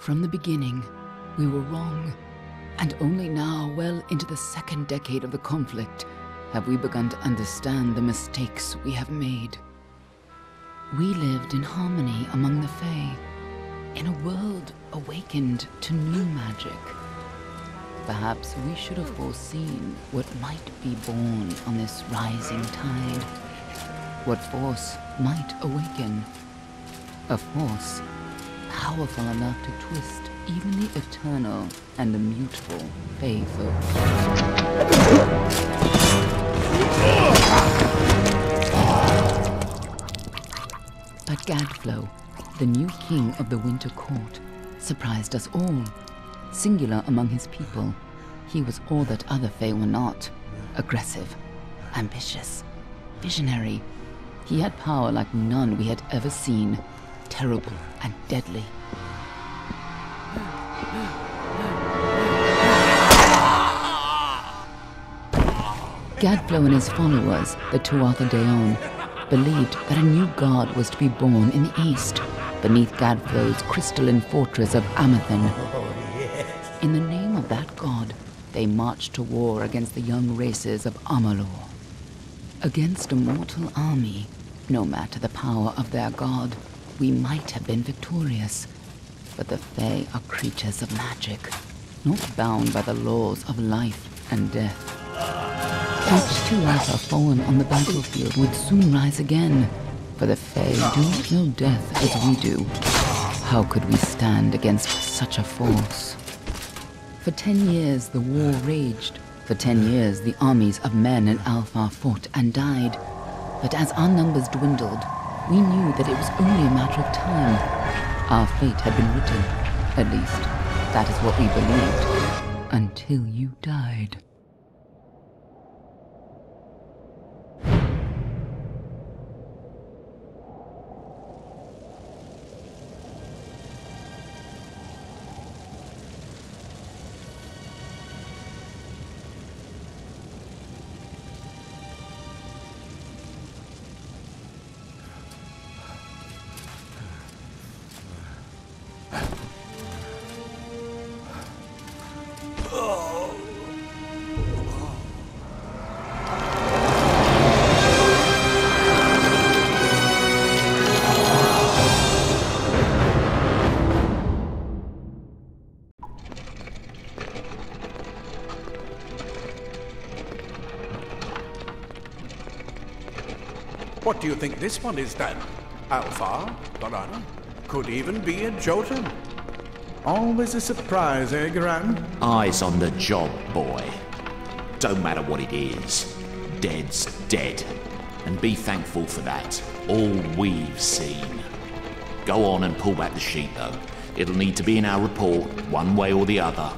From the beginning, we were wrong. And only now, well into the second decade of the conflict, have we begun to understand the mistakes we have made. We lived in harmony among the Fae, in a world awakened to new magic. Perhaps we should have foreseen what might be born on this rising tide. What force might awaken. A force powerful enough to twist even the eternal and immutable Fae folk. But Gadflow, the new king of the Winter Court, surprised us all. Singular among his people, he was all that other Fae were not. Aggressive, ambitious, visionary. He had power like none we had ever seen, terrible and deadly. Gadflow and his followers, the Tuatha Deon, believed that a new god was to be born in the east, beneath Gadflow's crystalline fortress of Amathan. In the name of that god, they marched to war against the young races of Amalur. Against a mortal army, no matter the power of their god, we might have been victorious. But the Fae are creatures of magic, not bound by the laws of life and death. Each Tuatha fallen on the battlefield would soon rise again, for the Fae do not know death as we do. How could we stand against such a force? For 10 years the war raged. For 10 years the armies of Men and Alpha fought and died. But as our numbers dwindled, we knew that it was only a matter of time. Our fate had been written. At least, that is what we believed. Until you died. What do you think this one is then? Alpha? Banana? Could even be a Jotun. Always a surprise, eh, Gran? Eyes on the job, boy. Don't matter what it is. Dead's dead. And be thankful for that. All we've seen. Go on and pull back the sheet, though. It'll need to be in our report, one way or the other.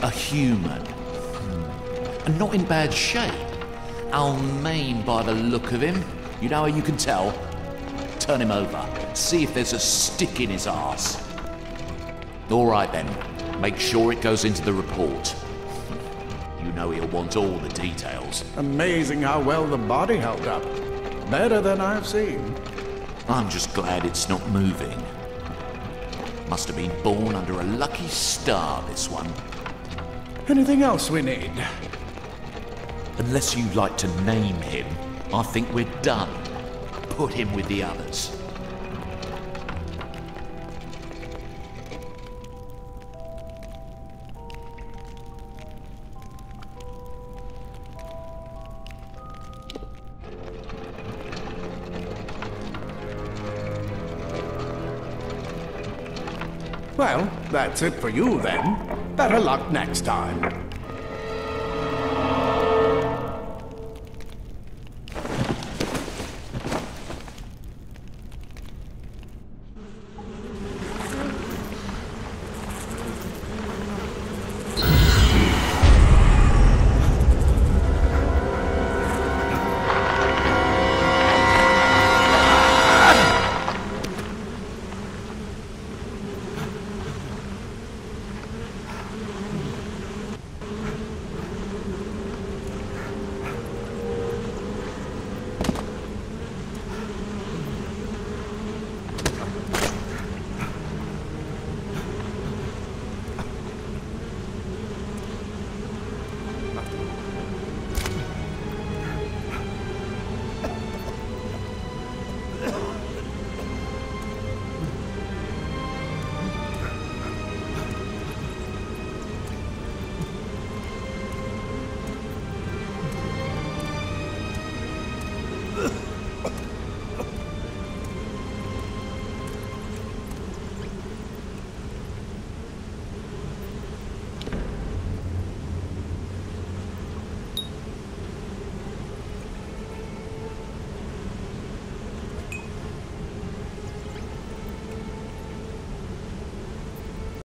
A human. And not in bad shape. Almain by the look of him. You know how you can tell? Turn him over. See if there's a stick in his arse. All right then. Make sure it goes into the report. You know he'll want all the details. Amazing how well the body held up. Better than I've seen. I'm just glad it's not moving. Must have been born under a lucky star, this one. Anything else we need? Unless you'd like to name him, I think we're done. Put him with the others. Well, that's it for you then. Better luck next time.